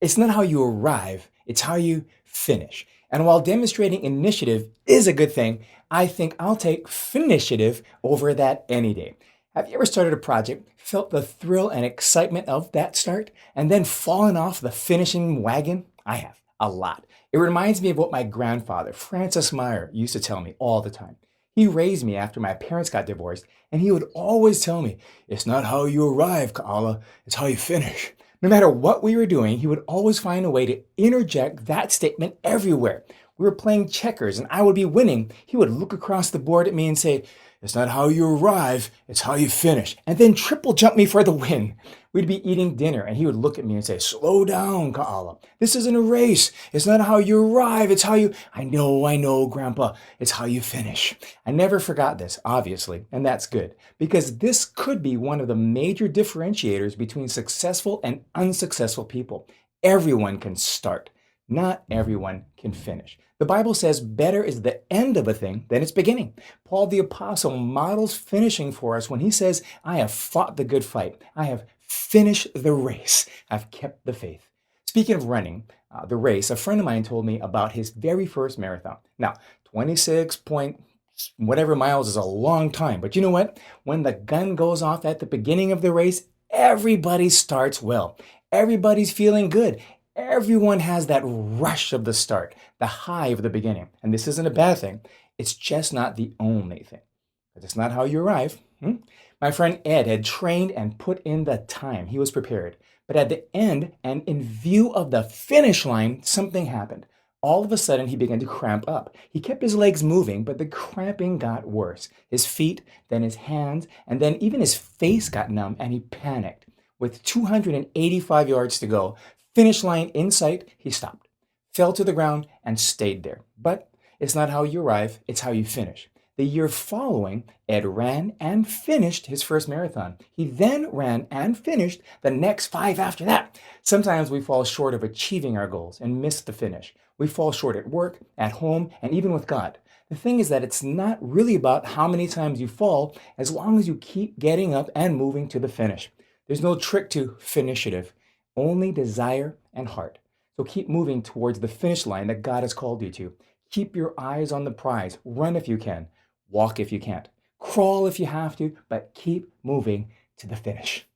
It's not how you arrive, it's how you finish. And while demonstrating initiative is a good thing, I think I'll take finishiative over that any day. Have you ever started a project, felt the thrill and excitement of that start, and then fallen off the finishing wagon? I have, a lot. It reminds me of what my grandfather, Francis Meyer, used to tell me all the time. He raised me after my parents got divorced, and he would always tell me, it's not how you arrive, Kaala, it's how you finish. No matter what we were doing, he would always find a way to interject that statement everywhere. We were playing checkers and I would be winning. He would look across the board at me and say, it's not how you arrive, it's how you finish. And then triple jump me for the win. We'd be eating dinner and he would look at me and say, slow down, Kaala. This isn't a race. It's not how you arrive, it's how you... I know, Grandpa. It's how you finish. I never forgot this, obviously, and that's good. Because this could be one of the major differentiators between successful and unsuccessful people. Everyone can start. Not everyone can finish. The Bible says better is the end of a thing than its beginning. Paul the Apostle models finishing for us when he says, I have fought the good fight. I have finished the race. I've kept the faith. Speaking of running, the race, a friend of mine told me about his very first marathon. Now, 26 point whatever miles is a long time, but you know what? When the gun goes off at the beginning of the race, everybody starts well. Everybody's feeling good. Everyone has that rush of the start, the high of the beginning. And this isn't a bad thing. It's just not the only thing. But it's not how you arrive. My friend Ed had trained and put in the time. He was prepared. But at the end, and in view of the finish line, something happened. All of a sudden, he began to cramp up. He kept his legs moving, but the cramping got worse. His feet, then his hands, and then even his face got numb, and he panicked. With 285 yards to go, finish line in sight, he stopped, fell to the ground, and stayed there. But it's not how you arrive, it's how you finish. The year following, Ed ran and finished his first marathon. He then ran and finished the next 5 after that. Sometimes we fall short of achieving our goals and miss the finish. We fall short at work, at home, and even with God. The thing is that it's not really about how many times you fall, as long as you keep getting up and moving to the finish. There's no trick to finishiative, only desire and heart. So keep moving towards the finish line that God has called you to. Keep your eyes on the prize. Run if you can. Walk if you can't. Crawl if you have to, but keep moving to the finish.